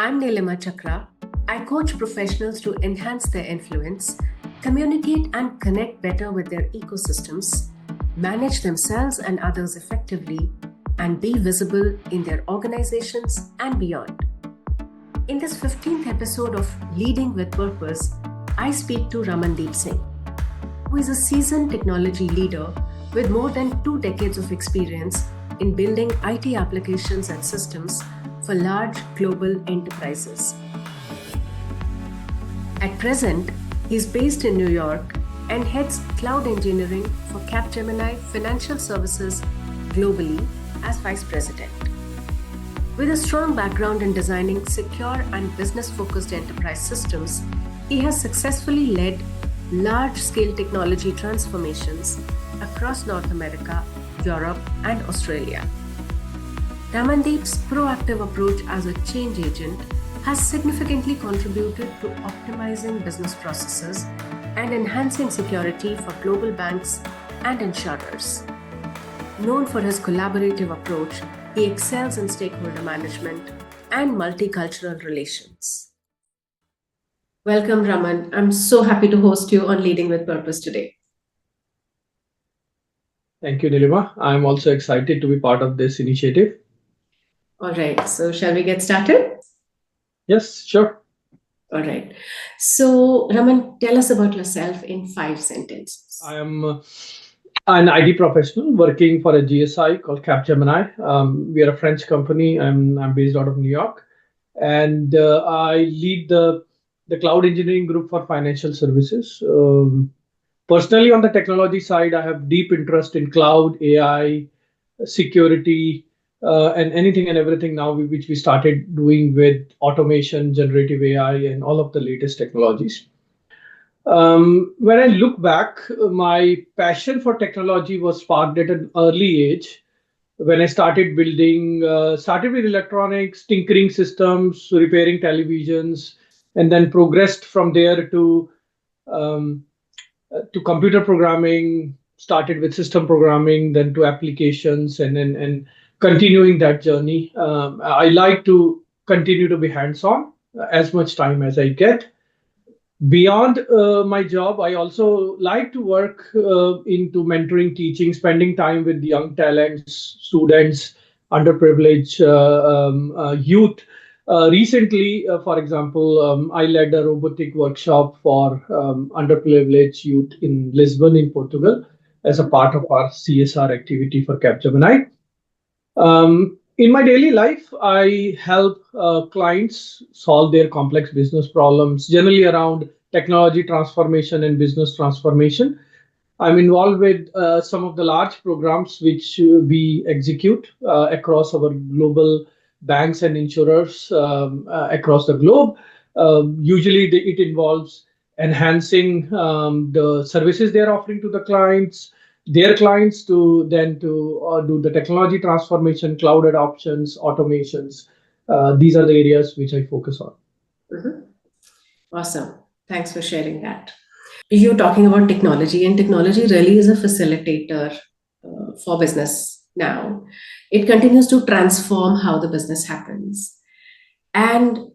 I'm Nilima Chakra. I coach professionals to enhance their influence, communicate and connect better with their ecosystems, manage themselves and others effectively, and be visible in their organizations and beyond. In this 15th episode of Leading with Purpose, I speak to Ramandeep Singh, who is a seasoned technology leader with more than 2 decades of experience in building IT applications and systems for large global enterprises. At present, he is based in New York and heads cloud engineering for Capgemini Financial Services globally as Vice President. With a strong background in designing secure and business-focused enterprise systems, he has successfully led large-scale technology transformations across North America, Europe, and Australia. Ramandeep's proactive approach as a change agent has significantly contributed to optimizing business processes and enhancing security for global banks and insurers. Known for his collaborative approach, he excels in stakeholder management and multicultural relations. Welcome, Raman. I'm so happy to host you on Leading with Purpose today. Thank you, Nilima. I'm also excited to be part of this initiative. All right, so shall we get started? Yes, sure. All right. So, Raman, tell us about yourself in 5 sentences. I am an IT professional working for a GSI called Capgemini. We are a French company. I'm based out of New York, and I lead the cloud engineering group for financial services. Personally, on the technology side, I have deep interest in cloud, AI, security, and anything and everything now which we started doing with automation, generative AI, and all of the latest technologies. When I look back, my passion for technology was sparked at an early age when I started started with electronics, tinkering systems, repairing televisions, and then progressed from there to computer programming, started with system programming, then to applications, and continuing that journey. I like to continue to be hands-on as much time as I get. Beyond my job, I also like to work into mentoring, teaching, spending time with young talents, students, underprivileged youth. Recently, for example, I led a robotic workshop for underprivileged youth in Lisbon, in Portugal, as a part of our CSR activity for Capgemini. In my daily life, I help clients solve their complex business problems, generally around technology transformation and business transformation. I'm involved with some of the large programs which we execute across our global banks and insurers across the globe. Usually, it involves enhancing the services they're offering to the clients, their clients to then to do the technology transformation, cloud adoptions, automations. These are the areas which I focus on. Mm-hmm. Awesome. Thanks for sharing that. You're talking about technology, and technology really is a facilitator for business now. It continues to transform how the business happens. And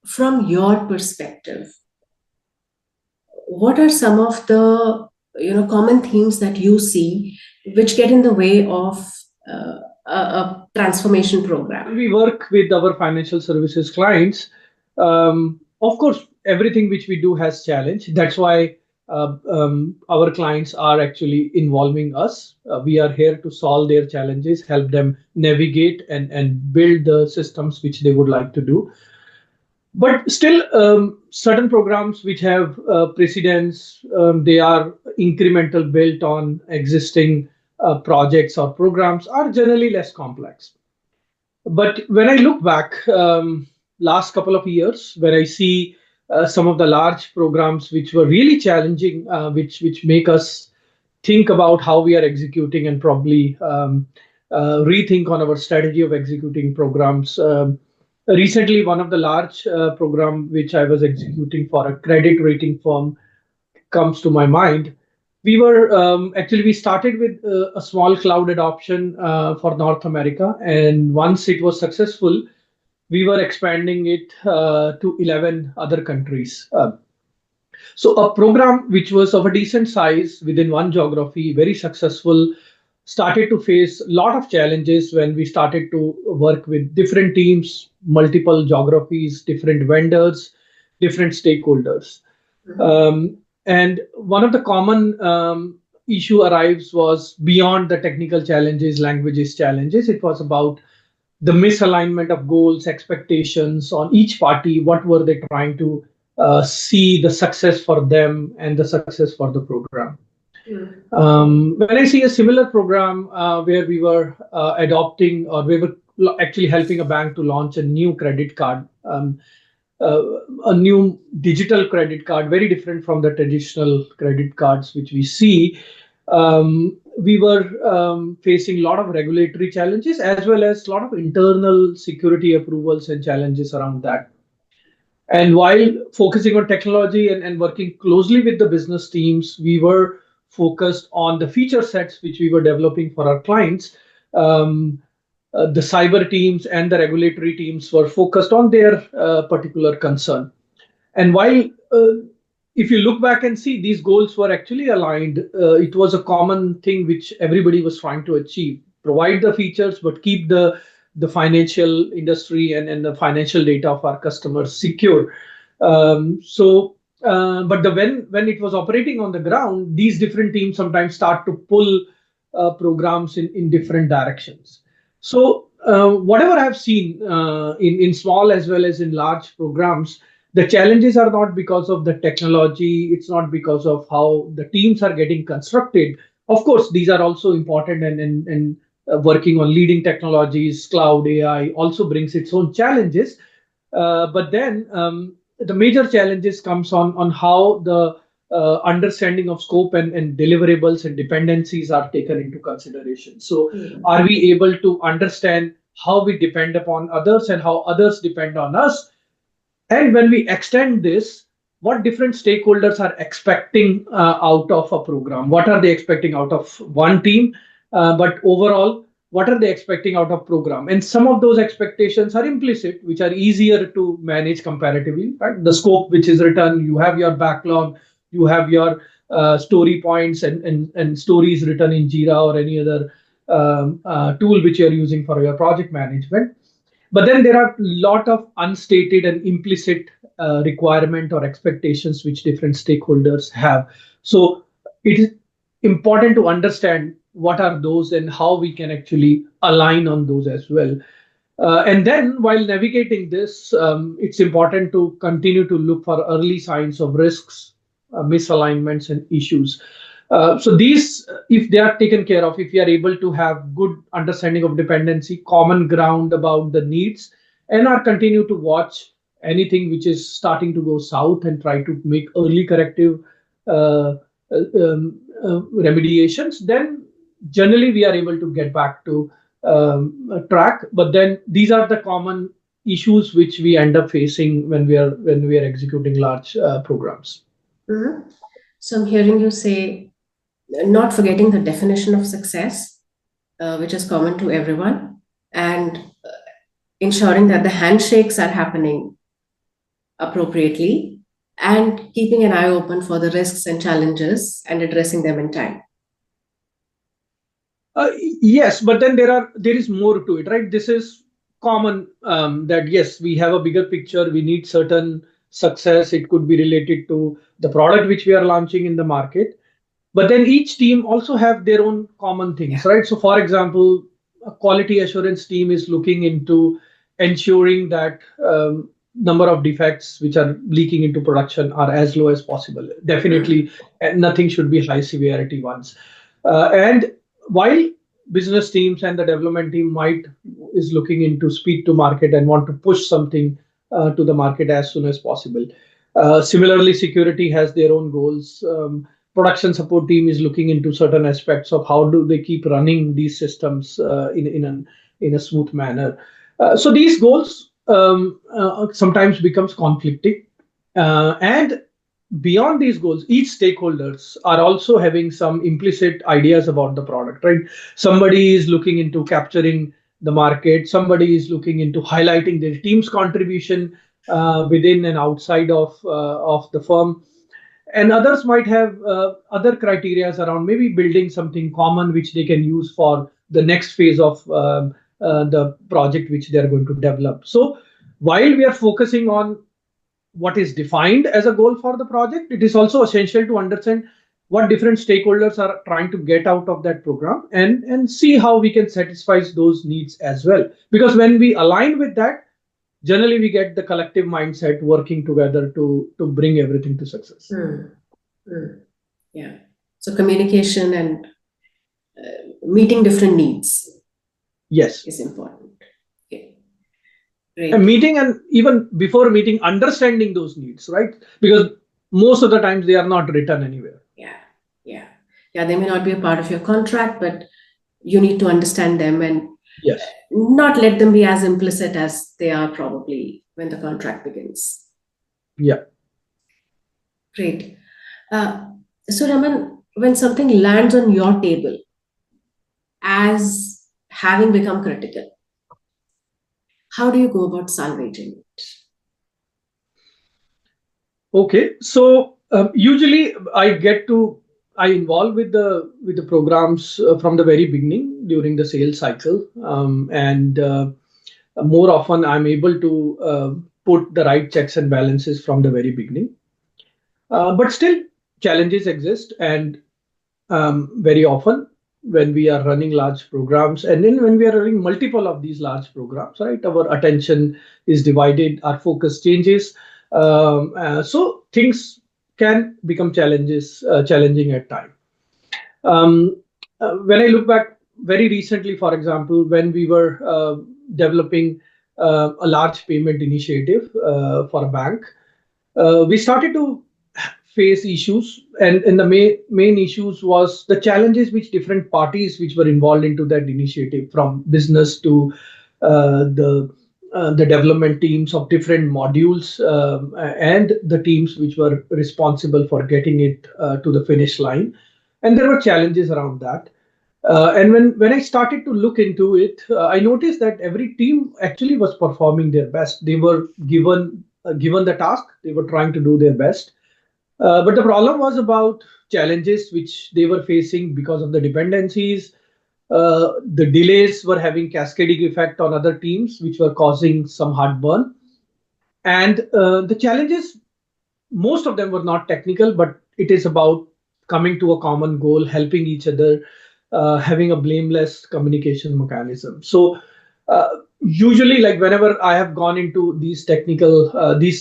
from your perspective, what are some of the common themes that you see which get in the way of a transformation program? We work with our financial services clients. Of course, everything which we do has challenge. That's why our clients are actually involving us. We are here to solve their challenges, help them navigate and build the systems which they would like to do. But still, certain programs which have precedence, they are incremental, built on existing projects or programs, are generally less complex. But when I look back, last couple of years, when I see some of the large programs which were really challenging, which make us think about how we are executing and probably rethink on our strategy of executing programs. Recently, one of the large program which I was executing for a credit rating firm comes to my mind. We started with a small cloud adoption for North America, and once it was successful, we were expanding it to 11 other countries. So a program which was of a decent size within one geography, very successful, started to face a lot of challenges when we started to work with different teams, multiple geographies, different vendors, different stakeholders. And one of the common issue arrives was beyond the technical challenges, languages challenges. It was about the misalignment of goals, expectations on each party. What were they trying to see the success for them and the success for the program? When I see a similar program where we were adopting or we were actually helping a bank to launch a new credit card, uh, a new digital credit card, very different from the traditional credit cards which we see. We were facing a lot of regulatory challenges as well as a lot of internal security approvals and challenges around that. And while focusing on technology and working closely with the business teams, we were focused on the feature sets which we were developing for our clients. The cyber teams and the regulatory teams were focused on their particular concern. And while if you look back and see, these goals were actually aligned, it was a common thing which everybody was trying to achieve: provide the features, but keep the financial industry and the financial data of our customers secure. But when it was operating on the ground, these different teams sometimes start to pull programs in different directions. So whatever I've seen in small as well as in large programs, the challenges are not because of the technology. It's not because of how the teams are getting constructed. Of course, these are also important, and working on leading technologies, cloud, AI also brings its own challenges. But then the major challenges comes on how the understanding of scope and deliverables and dependencies are taken into consideration. So are we able to understand how we depend upon others and how others depend on us? And when we extend this, what different stakeholders are expecting out of a program? What are they expecting out of one team? But overall, what are they expecting out of program? And some of those expectations are implicit, which are easier to manage comparatively. Right? The scope which is written, you have your backlog, you have your story points and stories written in Jira or any other tool which you're using for your project management. But then there are a lot of unstated and implicit requirement or expectations which different stakeholders have. So it is important to understand what are those and how we can actually align on those as well. And then while navigating this, it's important to continue to look for early signs of risks, misalignments, and issues. So these, if they are taken care of, if we are able to have good understanding of dependency, common ground about the needs, and are continue to watch anything which is starting to go south and try to make early corrective remediations, then generally we are able to get back to track. But then these are the common issues which we end up facing when we are executing large programs. Mhm. So I'm hearing you say not forgetting the definition of success, which is common to everyone, and ensuring that the handshakes are happening appropriately, and keeping an eye open for the risks and challenges and addressing them in time. Uh, yes, but then there is more to it, right? This is common, that yes, we have a bigger picture. We need certain success. It could be related to the product which we are launching in the market. But then each team also have their own common things, Yeah. right? So for example, a quality assurance team is looking into ensuring that number of defects which are leaking into production are as low as possible. Definitely, nothing should be high severity ones. And while business teams and the development team might is looking into speed to market and want to push something to the market as soon as possible. Similarly, security has their own goals. Production support team is looking into certain aspects of how do they keep running these systems in a smooth manner. So these goals sometimes becomes conflicting, and beyond these goals, each stakeholders are also having some implicit ideas about the product, right? Somebody is looking into capturing the market. Somebody is looking into highlighting their team's contribution within and outside of the firm, and others might have other criteria around maybe building something common which they can use for the next phase of the project which they are going to develop. So while we are focusing on what is defined as a goal for the project, it is also essential to understand what different stakeholders are trying to get out of that program, and see how we can satisfy those needs as well. Because when we align with that, generally we get the collective mindset working together to bring everything to success. Yeah. So communication and meeting different needs Yes. is important. Okay. And Great. meeting, and even before meeting, understanding those needs, right? Because most of the times they are not written anywhere. Yeah. They may not be a part of your contract, but you need to understand them and Yes. not let them be as implicit as they are probably when the contract begins. Yeah. Great. So Raman, when something lands on your table as having become critical, how do you go about salvaging it? Okay. So usually I involve with the programs from the very beginning during the sales cycle, and more often I'm able to put the right checks and balances from the very beginning. But still, challenges exist, and very often when we are running large programs, and then when we are running multiple of these large programs, right, our attention is divided, our focus changes, so things can become challenging at time. When I look back very recently, for example, when we were developing a large payment initiative for a bank, we started to face issues, and the main issues was the challenges which different parties which were involved into that initiative, from business to the development teams of different modules, and the teams which were responsible for getting it to the finish line, and there were challenges around that. And when I started to look into it, I noticed that every team actually was performing their best. They were given the task, they were trying to do their best. But the problem was about challenges which they were facing because of the dependencies. The delays were having cascading effect on other teams, which were causing some heartburn. And the challenges, most of them were not technical, but it is about coming to a common goal, helping each other, having a blameless communication mechanism. So usually, like whenever I have gone into these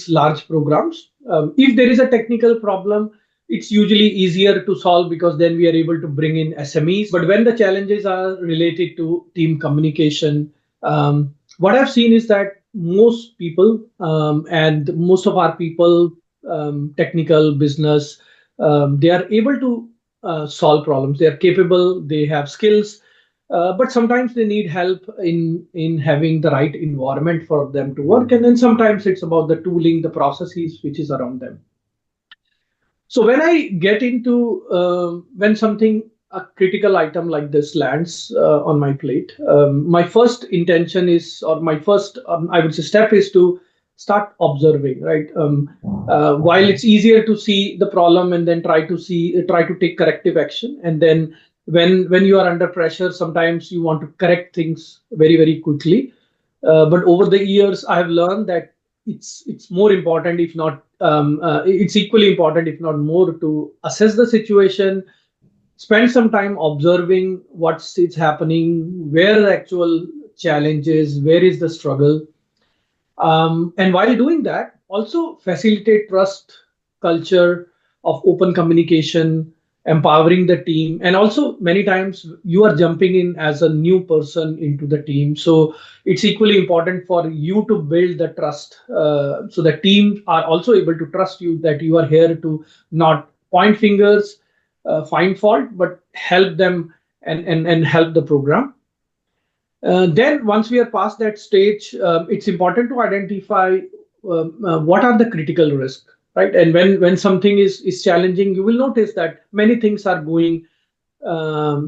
large programs, if there is a technical problem, it's usually easier to solve because then we are able to bring in SMEs. But when the challenges are related to team communication, what I've seen is that most people, and most of our people, technical business, they are able to solve problems. They are capable, they have skills, but sometimes they need help in having the right environment for them to work, and then sometimes it's about the tooling, the processes which is around them. So when I get into when something, a critical item like this lands on my plate, my first intention is, or my first, I would say, step is to start observing, right? While it's easier to see the problem and then try to take corrective action, and then when you are under pressure, sometimes you want to correct things very quickly. But over the years, I have learned that it's more important, if not it's equally important, if not more, to assess the situation, spend some time observing what's it's happening, where the actual challenge is, where is the struggle, and while doing that, also facilitate trust culture of open communication, empowering the team. And also many times you are jumping in as a new person into the team. So it's equally important for you to build the trust, so the team are also able to trust you, that you are here to not point fingers, find fault, but help them, and help the program. Then once we are past that stage, it's important to identify what are the critical risks, right? And when something is challenging, you will notice that many things are going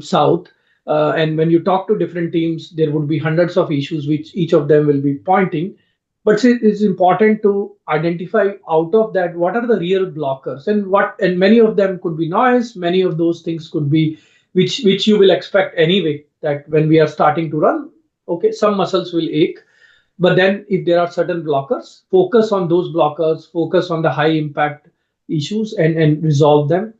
south. And when you talk to different teams, there would be hundreds of issues which each of them will be pointing. But it is important to identify out of that what are the real blockers, and many of them could be noise. Many of those things could be which you will expect anyway. That when we are starting to run, okay, some muscles will ache, but then if there are certain blockers, focus on those blockers, focus on the high impact issues, and resolve them.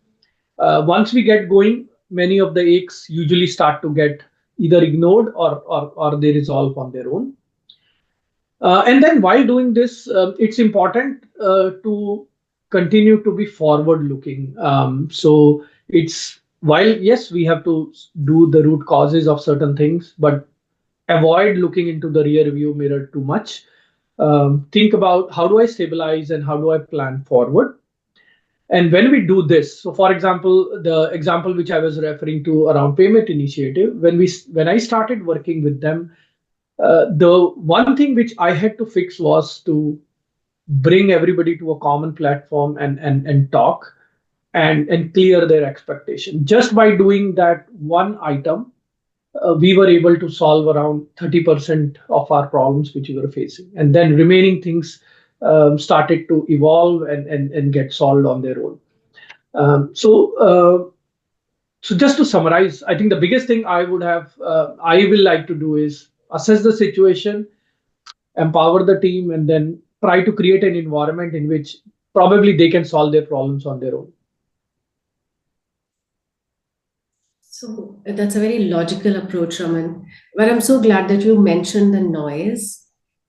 Once we get going, many of the aches usually start to get either ignored or they resolve on their own. And then while doing this, it's important to continue to be forward looking. So it's while yes, we have to do the root causes of certain things, but avoid looking into the rear view mirror too much. Think about how do I stabilize and how do I plan forward. And when we do this, so for example, the example which I was referring to around payment initiative, when I started working with them, the one thing which I had to fix was to bring everybody to a common platform and talk and clear their expectation. Just by doing that one item, we were able to solve around 30% of our problems which we were facing. And then remaining things started to evolve and get solved on their own. Um, so, uh, so just to summarize, I think the biggest thing I will like to do is assess the situation, empower the team, and then try to create an environment in which probably they can solve their problems on their own. So that's a very logical approach, Raman. But I'm so glad that you mentioned the noise.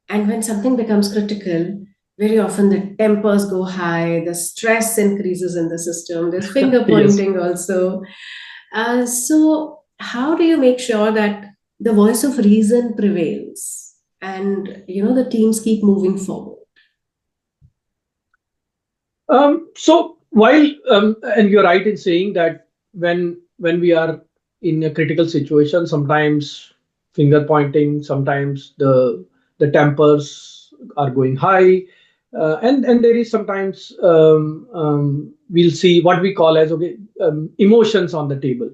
And when something becomes critical, very often the tempers go high, the stress increases in the system, there's finger Yes. pointing also. So, how do you make sure that the voice of reason prevails and the teams keep moving forward? So while and you're right in saying that when we are in a critical situation, sometimes finger pointing, sometimes the tempers are going high, and there is sometimes we'll see what we call as okay emotions on the table.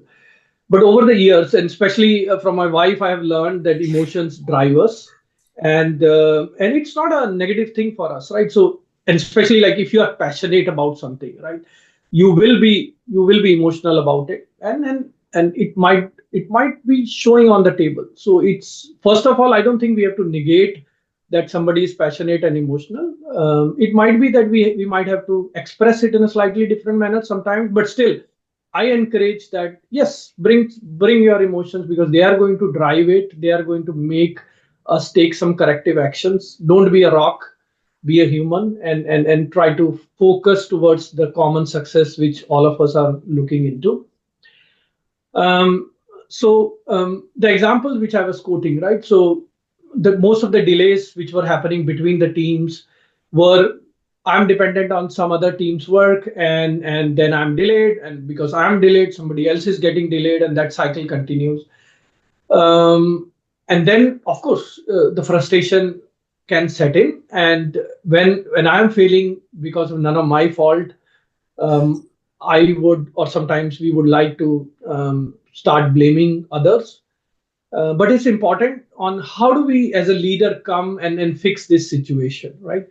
But over the years, and especially from my wife, I have learned that emotions drive us, and it's not a negative thing for us, right? So, and especially like if you are passionate about something, right, you will be emotional about it, and it might be showing on the table. So it's first of all, I don't think we have to negate that somebody is passionate and emotional. It might be that we might have to express it in a slightly different manner sometimes, but still I encourage that yes, bring your emotions because they are going to drive it. They are going to make us take some corrective actions. Don't be a rock, be a human, and try to focus towards the common success which all of us are looking into. Um, so the example which I was quoting, right? So the most of the delays which were happening between the teams were I'm dependent on some other team's work and then I'm delayed, and because I'm delayed, somebody else is getting delayed, and that cycle continues. Um, and then of course the frustration can set in, and when I'm failing because of none of my fault, um, I would, or sometimes we would like to start blaming others. But it's important on how do we as a leader come and fix this situation, right?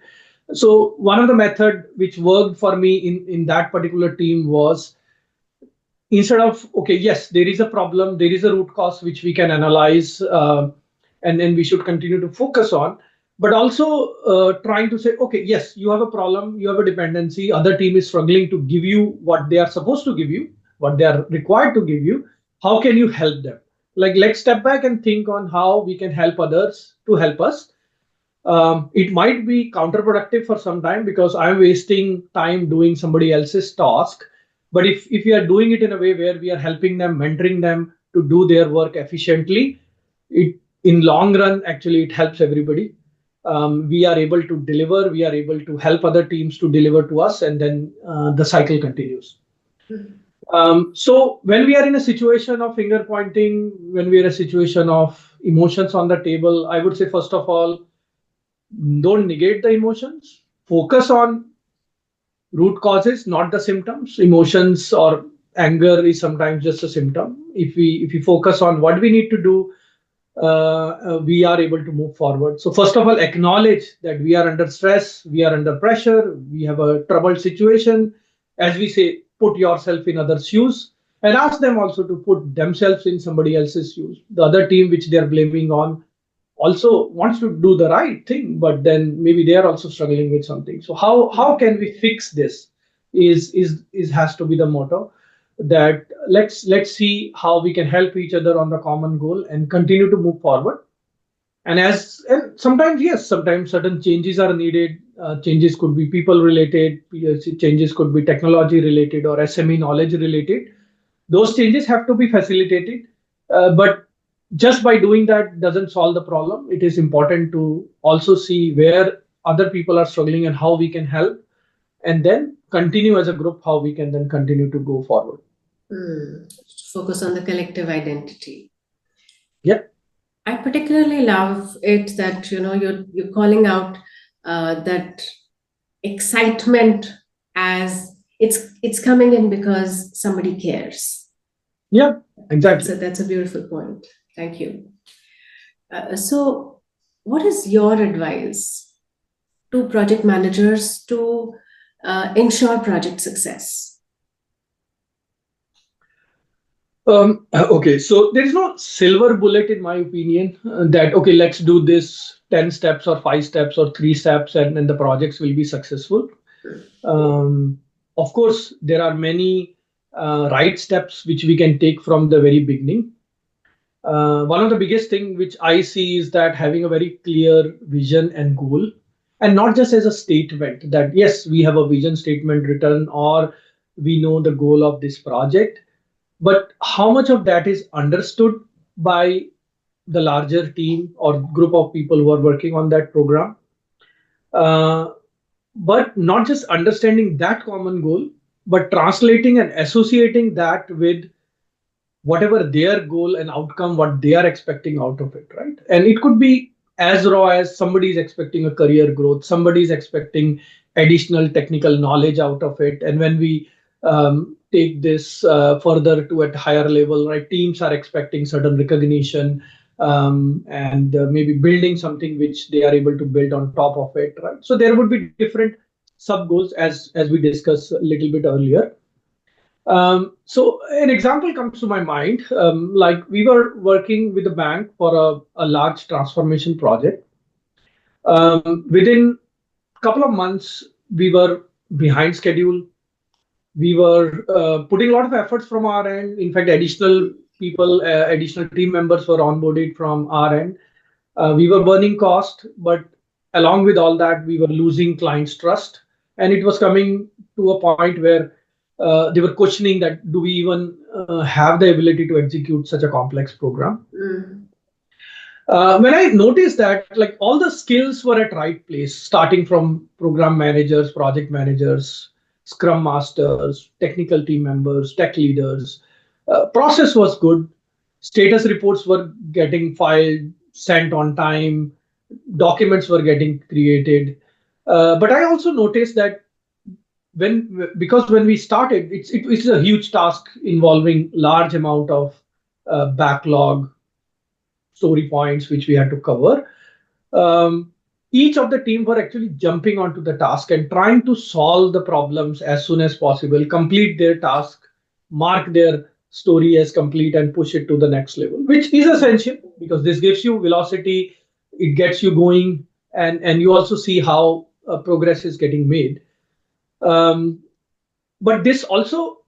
So one of the method which worked for me in that particular team was instead of okay, yes, there is a problem, there is a root cause which we can analyze, and then we should continue to focus on, but also trying to say okay, yes, you have a problem, you have a dependency, other team is struggling to give you what they are supposed to give you, what they are required to give you. How can you help them? Like let's step back and think on how we can help others to help us. It might be counterproductive for some time because I'm wasting time doing somebody else's task. But if we are doing it in a way where we are helping them, mentoring them to do their work efficiently, it in long run actually it helps everybody. We are able to deliver, we are able to help other teams to deliver to us, and then the cycle continues. So when we are in a situation of finger pointing, when we are in a situation of emotions on the table, I would say first of all, don't negate the emotions, focus on root causes, not the symptoms. Emotions or anger is sometimes just a symptom. If we focus on what we need to do, we are able to move forward. So first of all, acknowledge that we are under stress, we are under pressure, we have a troubled situation. As we say, put yourself in others' shoes, and ask them also to put themselves in somebody else's shoes. The other team which they are blaming on also wants to do the right thing, but then maybe they are also struggling with something. So how can we fix this? Is has to be the motto, that let's see how we can help each other on the common goal and continue to move forward. And sometimes, yes, sometimes certain changes are needed. Changes could be people related, changes could be technology related or SME knowledge related. Those changes have to be facilitated, but just by doing that doesn't solve the problem. It is important to also see where other people are struggling and how we can help, and then continue as a group how we can then continue to go forward. Focus on the collective identity. Yeah. I particularly love it that you're calling out that excitement as it's coming in because somebody cares. Yeah, exactly. So that's a beautiful point. Thank you. So, what is your advice to project managers to ensure project success? Okay, so there is no silver bullet in my opinion, that okay, let's do this 10 steps or 5 steps or 3 steps and then the projects will be successful. Of course, there are many right steps which we can take from the very beginning. One of the biggest thing which I see is that having a very clear vision and goal, and not just as a statement that yes, we have a vision statement written or we know the goal of this project, but how much of that is understood by the larger team or group of people who are working on that program. Uh, but not just understanding that common goal, but translating and associating that with whatever their goal and outcome, what they are expecting out of it, right? And it could be as raw as somebody is expecting a career growth, somebody is expecting additional technical knowledge out of it. And when we take this further to a higher level, right, teams are expecting certain recognition, and maybe building something which they are able to build on top of it, right? So there would be different sub goals as we discussed a little bit earlier. So an example comes to my mind, like we were working with a bank for a large transformation project. Within a couple of months, we were behind schedule. We were putting a lot of efforts from our end. In fact, additional people, additional team members were onboarded from our end. We were burning cost, but along with all that, we were losing clients' trust. And it was coming to a point where they were questioning that do we even have the ability to execute such a complex program? When I noticed that like all the skills were at right place, starting from program managers, project managers, scrum masters, technical team members, tech leaders, process was good. Status reports were getting filed, sent on time, documents were getting created. But I also noticed that because when we started, it's a huge task involving large amount of backlog, story points which we had to cover. Um, each of the team were actually jumping onto the task and trying to solve the problems as soon as possible, complete their task, mark their story as complete, and push it to the next level, which is essential because this gives you velocity, it gets you going, and you also see how progress is getting made. Um, but this also,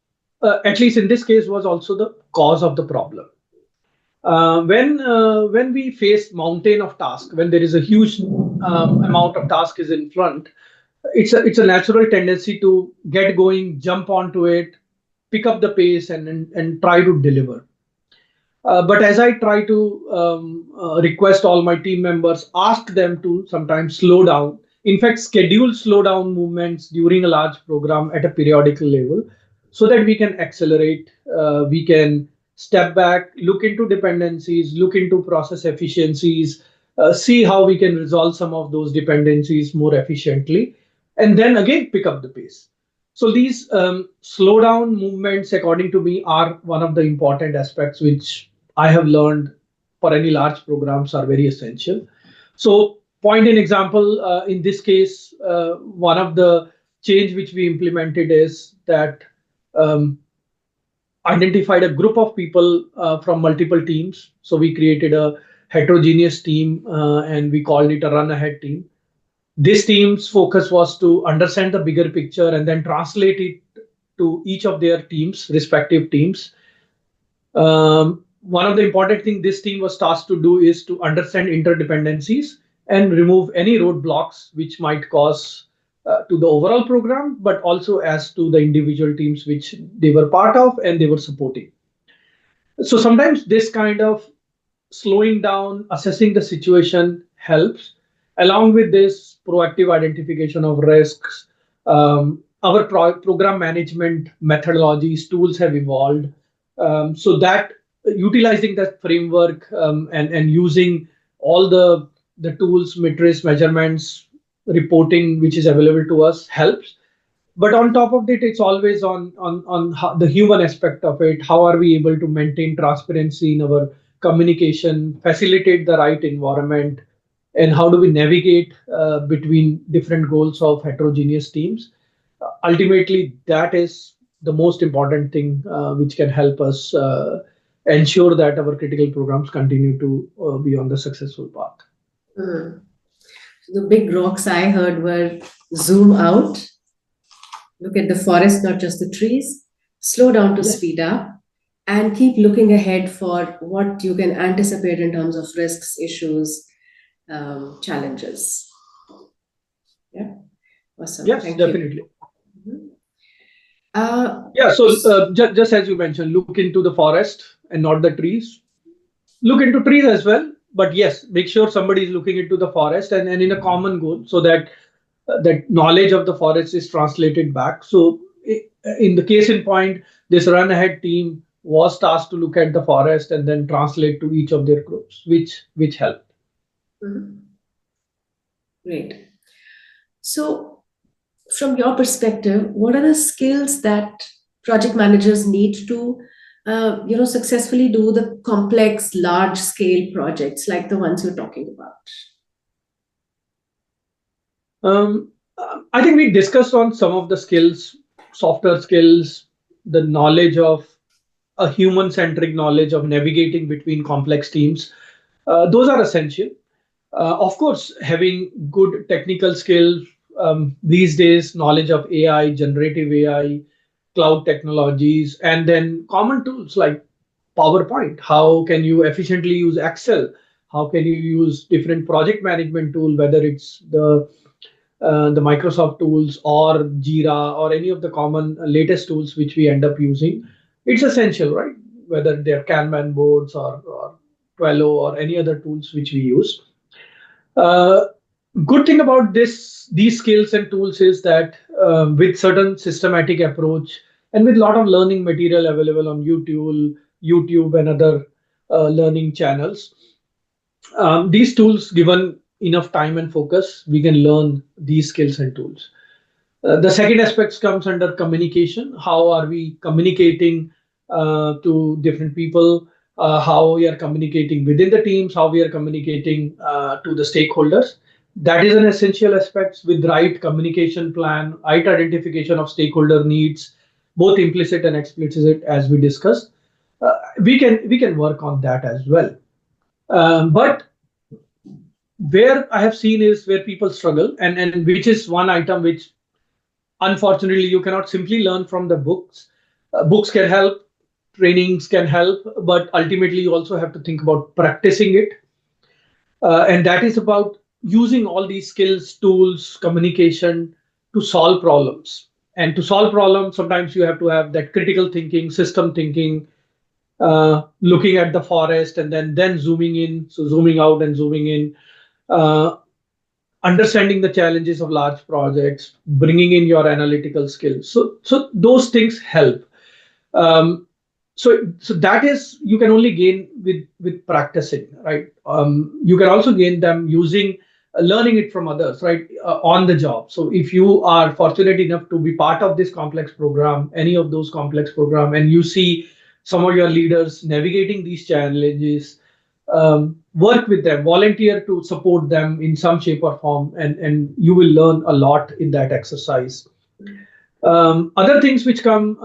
at least in this case, was also the cause of the problem. When we face mountain of task, when there is a huge amount of task is in front, it's a natural tendency to get going, jump onto it, pick up the pace, and try to deliver. But as I try to request all my team members, ask them to sometimes slow down. In fact, schedule slow down movements during a large program at a periodical level so that we can accelerate, we can step back, look into dependencies, look into process efficiencies, see how we can resolve some of those dependencies more efficiently, and then again pick up the pace. So these slowdown movements, according to me, are one of the important aspects which I have learned for any large programs are very essential. So point in example, in this case, one of the change which we implemented is that um, identified a group of people from multiple teams. So we created a heterogeneous team and we called it a run ahead team. This team's focus was to understand the bigger picture and then translate it to each of their teams, respective teams. One of the important things this team was tasked to do is to understand interdependencies and remove any roadblocks which might cause to the overall program, but also as to the individual teams which they were part of and they were supporting. So sometimes this kind of slowing down, assessing the situation helps. Along with this, proactive identification of risks. Our program management methodologies, tools have evolved so that utilizing that framework and using all the tools, metrics, measurements, reporting which is available to us helps. But on top of it, it's always on the human aspect of it. How are we able to maintain transparency in our communication, facilitate the right environment, and how do we navigate between different goals of heterogeneous teams? Ultimately, that is the most important thing which can help us ensure that our critical programs continue to be on the successful path. Mm. The big rocks I heard were zoom out, look at the forest, not just the trees, slow down to Yes. speed up, and keep looking ahead for what you can anticipate in terms of risks, issues, challenges. Yeah, awesome. Yes, Thank you. definitely. Mhm. Uh, Yeah, so just as you mentioned, look into the forest and not the trees. Look into trees as well, but yes, make sure somebody is looking into the forest and in a common goal so that that knowledge of the forest is translated back. So in the case in point, this run ahead team was tasked to look at the forest and then translate to each of their groups, which helped. mhm. Great. So, from your perspective, what are the skills that project managers need to, successfully do the complex, large-scale projects like the ones you're talking about? Um, I think we discussed on some of the skills, softer skills, the knowledge of a human centric knowledge of navigating between complex teams. Those are essential. Of course, having good technical skills these days, knowledge of AI, generative AI, cloud technologies, and then common tools like PowerPoint. How can you efficiently use Excel? How can you use different project management tool, whether it's the Microsoft tools or Jira or any of the common latest tools which we end up using? It's essential, right? Whether they're Kanban boards or Trello or any other tools which we use. Uh, Good thing about these skills and tools is that with certain systematic approach and with a lot of learning material available on YouTube and other learning channels, these tools, given enough time and focus, we can learn these skills and tools. The second aspect comes under communication. How are we communicating to different people? How we are communicating within the teams? How we are communicating to the stakeholders? That is an essential aspect. With right communication plan, right identification of stakeholder needs, both implicit and explicit, as we discussed. We can work on that as well. But where I have seen is where people struggle, and which is one item which unfortunately you cannot simply learn from the books. Books can help, trainings can help, but ultimately you also have to think about practicing it. And that is about using all these skills, tools, communication to solve problems. And to solve problems, sometimes you have to have that critical thinking, system thinking, looking at the forest and then zooming in, so zooming out and zooming in, uh, understanding the challenges of large projects, bringing in your analytical skills. So those things help. Um, so that is, you can only gain with practicing, right? You can also gain them using learning it from others, right, on the job. So if you are fortunate enough to be part of this complex program, any of those complex program, and you see some of your leaders navigating these challenges, work with them, volunteer to support them in some shape or form, and you will learn a lot in that exercise. Other things which come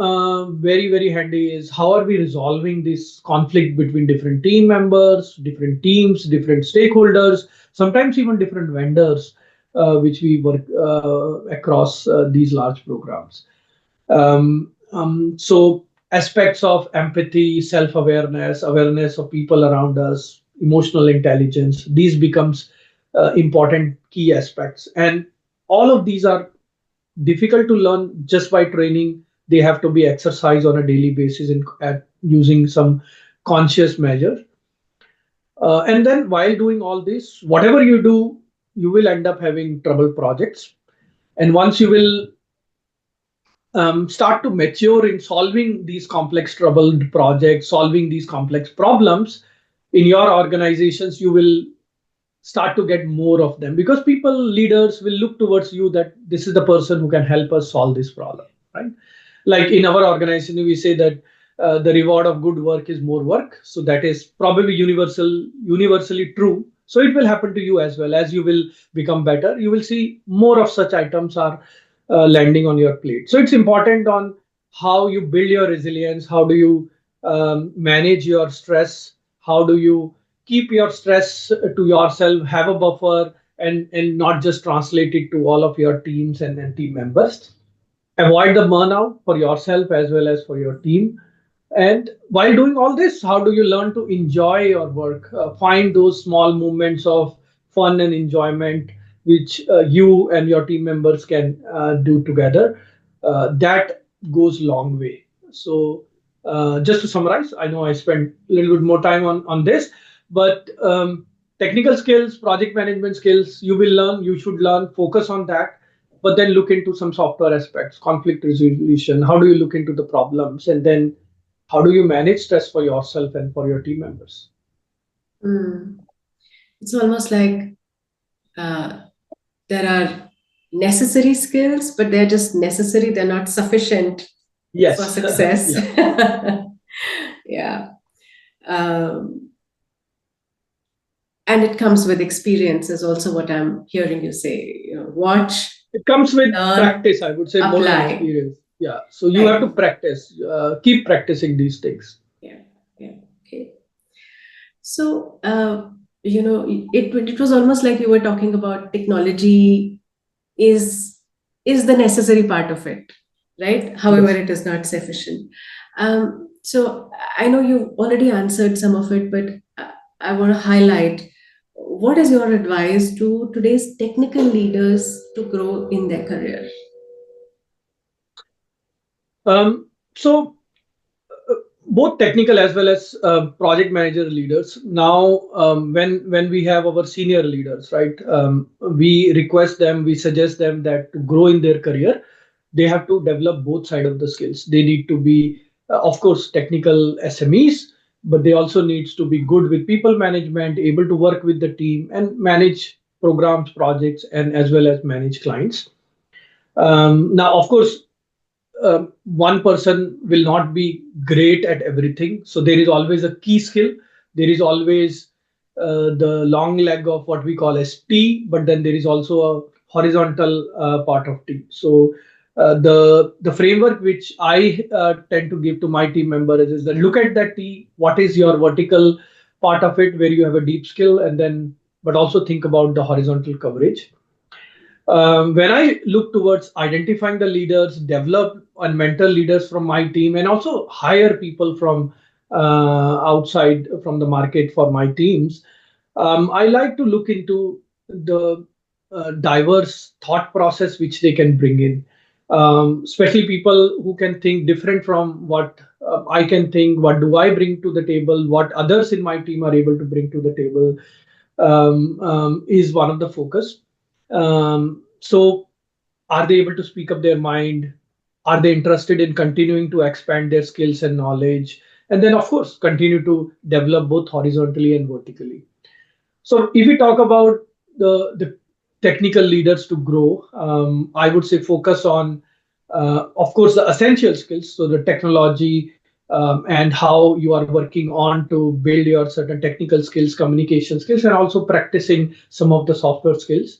very, very handy is how are we resolving this conflict between different team members, different teams, different stakeholders, sometimes even different vendors, which we work across these large programs. So aspects of empathy, self-awareness, awareness of people around us, emotional intelligence, these becomes important key aspects. And all of these are difficult to learn just by training. They have to be exercised on a daily basis at using some conscious measure. And then while doing all this, whatever you do, you will end up having trouble projects. And once you will start to mature in solving these complex troubled projects, solving these complex problems in your organizations, you will start to get more of them because people, leaders will look towards you that this is the person who can help us solve this problem, right? Like in our organization, we say that the reward of good work is more work. So that is probably universally true. So it will happen to you as well. As you will become better, you will see more of such items are landing on your plate. So it's important on how you build your resilience, how do you manage your stress, how do you keep your stress to yourself, have a buffer, and not just translate it to all of your teams and team members. Avoid the burnout for yourself as well as for your team. And while doing all this, how do you learn to enjoy your work? Find those small moments of fun and enjoyment which you and your team members can do together. That goes a long way. So, just to summarize, I know I spent a little bit more time on this, but technical skills, project management skills, you will learn, you should learn, focus on that, but then look into some software aspects, conflict resolution. How do you look into the problems? And then how do you manage stress for yourself and for your team members? Mm. It's almost like uh, there are necessary skills, but they're just necessary. They're not sufficient for Yes. success. Yeah. Yeah. Um, and it comes with experience, is also what I'm hearing you say. Watch, It comes with learn, practice, I would say, more than apply. experience. Yeah. So you have Right. to practice, keep practicing these things. Yeah. Yeah. Okay. So, it was almost like you were talking about technology is is the necessary part of it, right? However, Yes. it is not sufficient. So I know you already answered some of it, but I want to highlight what is your advice to today's technical leaders to grow in their career? So both technical as well as project manager leaders. Now, when we have our senior leaders, right, we request them, we suggest them that to grow in their career, they have to develop both side of the skills. They need to be, of course, technical SMEs, but they also needs to be good with people management, able to work with the team and manage programs, projects, and as well as manage clients. Now, of course, one person will not be great at everything. So there is always a key skill. There is always the long leg of what we call as T, but then there is also a horizontal part of T. So the framework which I tend to give to my team members is that look at that T. What is your vertical part of it where you have a deep skill, and then but also think about the horizontal coverage. When I look towards identifying the leaders, develop and mentor leaders from my team, and also hire people from outside from the market for my teams, I like to look into the diverse thought process which they can bring in, especially people who can think different from what I can think. What do I bring to the table? What others in my team are able to bring to the table is one of the focus. So are they able to speak up their mind? Are they interested in continuing to expand their skills and knowledge? And then, of course, continue to develop both horizontally and vertically. So if we talk about the technical leaders to grow, I would say focus on, of course, the essential skills. So the technology and how you are working on to build your certain technical skills, communication skills, and also practicing some of the software skills.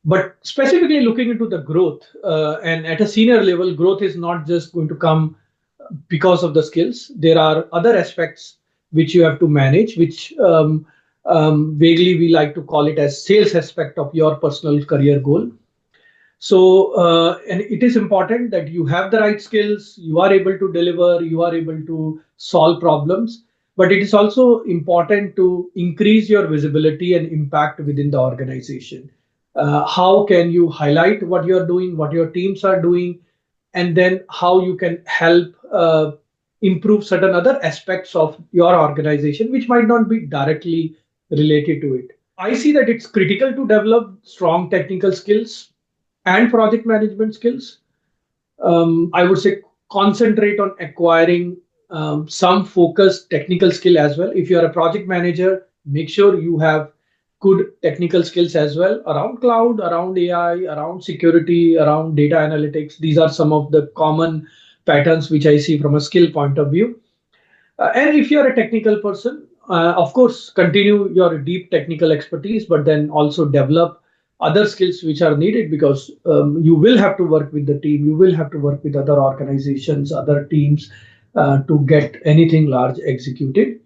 But specifically looking into the growth, and at a senior level, growth is not just going to come because of the skills. There are other aspects which you have to manage, which vaguely we like to call it as sales aspect of your personal career goal. So, and it is important that you have the right skills, you are able to deliver, you are able to solve problems. But it is also important to increase your visibility and impact within the organization. How can you highlight what you're doing, what your teams are doing, and then how you can help improve certain other aspects of your organization, which might not be directly related to it. I see that it's critical to develop strong technical skills and project management skills. I would say concentrate on acquiring some focused technical skill as well. If you're a project manager, make sure you have good technical skills as well around cloud, around AI, around security, around data analytics. These are some of the common patterns which I see from a skill point of view. And if you're a technical person, of course, continue your deep technical expertise, but then also develop other skills which are needed, because you will have to work with the team, you will have to work with other organizations, other teams to get anything large executed.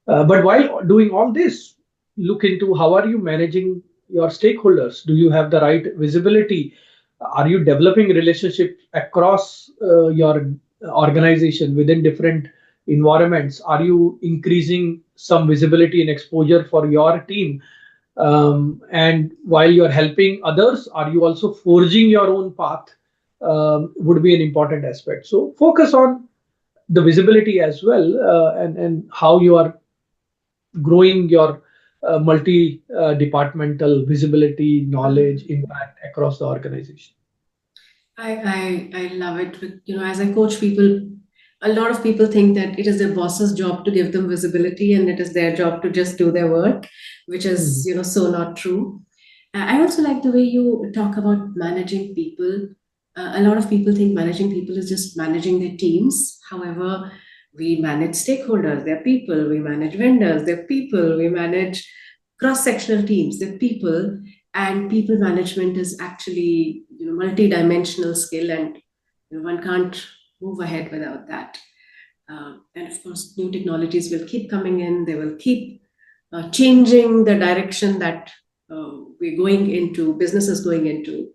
But while doing all this, look into how are you managing your stakeholders? Do you have the right visibility? Are you developing relationships across your organization within different environments? Are you increasing some visibility and exposure for your team? And while you're helping others, are you also forging your own path? Would be an important aspect. So focus on the visibility as well, and how you are growing your multi-departmental visibility, knowledge, impact across the organization. I love it. As I coach people, a lot of people think that it is their boss's job to give them visibility and it is their job to just do their work, which is, Mhm. so not true. I also like the way you talk about managing people. A lot of people think managing people is just managing their teams. However, we manage stakeholders, they're people. We manage vendors, they're people. We manage cross-sectional teams, they're people. And people management is actually, multi-dimensional skill, and one can't move ahead without that. And of course, new technologies will keep coming in. They will keep changing the direction that we're going into, business is going into.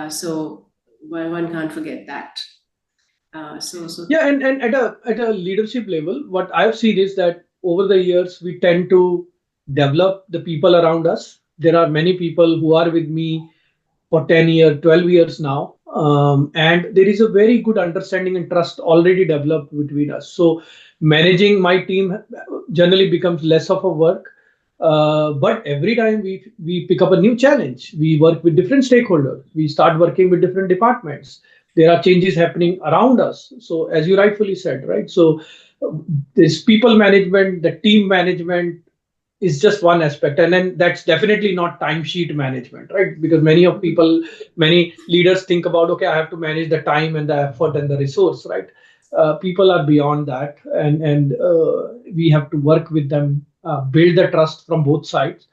So one can't forget that. So Yeah, and at a leadership level, what I've seen is that over the years we tend to develop the people around us. There are many people who are with me for 10 years, 12 years now. And there is a very good understanding and trust already developed between us. So managing my team generally becomes less of a work. But every time we pick up a new challenge, we work with different stakeholders, we start working with different departments. There are changes happening around us. So as you rightfully said, right? So uh, this people management, the team management, is just one aspect, and then that's definitely not timesheet management, right? Because many leaders think about, okay, I have to manage the time and the effort and the resource, right? People are beyond that, and we have to work with them, build the trust from both sides.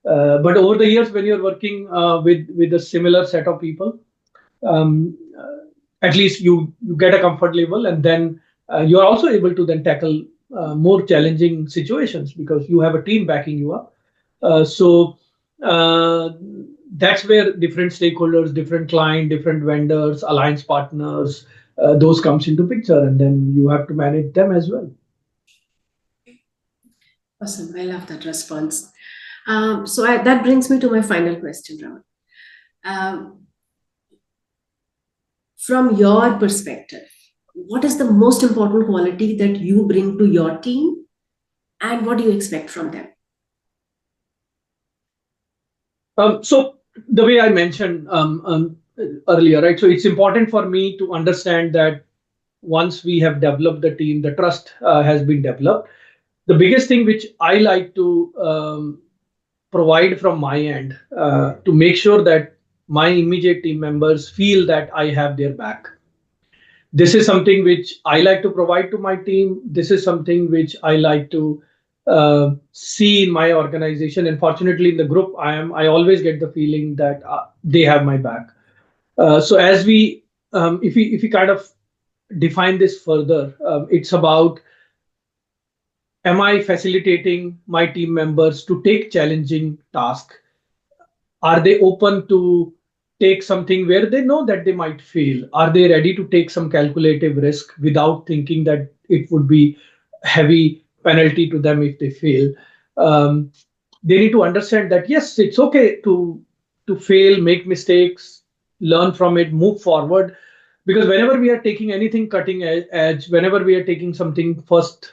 But over the years, when you're working with a similar set of people, um, at least you get a comfort level, and then you're also able to then tackle more challenging situations because you have a team backing you up. So uh, that's where different stakeholders, different client, different vendors, alliance partners, those comes into picture, and then you have to manage them as well. awesome. I love that response. That brings me to my final question, Raman. Um, from your perspective, what is the most important quality that you bring to your team, and what do you expect from them? So the way I mentioned earlier, right? So it's important for me to understand that once we have developed the team, the trust has been developed. The biggest thing which I like to provide from my end to make sure that my immediate team members feel that I have their back. This is something which I like to provide to my team. This is something which I like to see in my organization. And fortunately, in the group I always get the feeling that they have my back. So as we, if we kind of define this further, it's about, am I facilitating my team members to take challenging tasks? Are they open to take something where they know that they might fail? Are they ready to take some calculative risk without thinking that it would be heavy penalty to them if they fail? Um, they need to understand that yes, it's okay to fail, make mistakes, learn from it, move forward. Because whenever we are taking anything cutting edge, whenever we are taking something first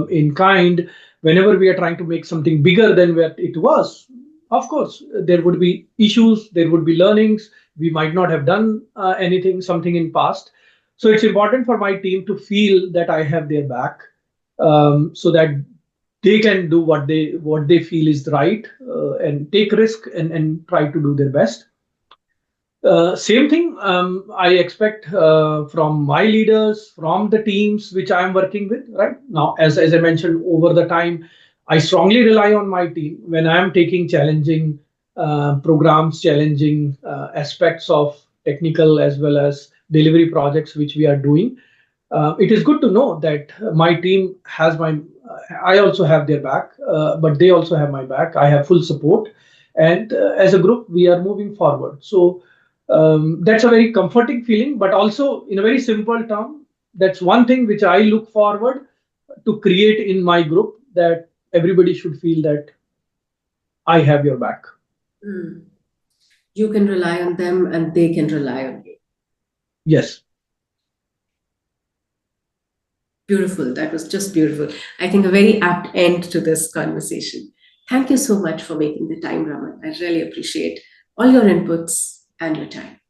in kind, whenever we are trying to make something bigger than what it was, of course there would be issues, there would be learnings. We might not have done something in past. So it's important for my team to feel that I have their back, so that they can do what they feel is right, and take risk and try to do their best. Same thing I expect from my leaders, from the teams which I am working with. Right now, as I mentioned, over the time, I strongly rely on my team when I am taking challenging programs, challenging aspects of technical as well as delivery projects which we are doing. It is good to know that my team has my. I also have their back, but they also have my back. I have full support, and as a group, we are moving forward. So that's a very comforting feeling, but also in a very simple term, that's one thing which I look forward to create in my group, that everybody should feel that I have your back. Mm. You can rely on them and they can rely on you. Yes. Beautiful. That was just beautiful. I think a very apt end to this conversation. Thank you so much for making the time, Raman. I really appreciate all your inputs and your time.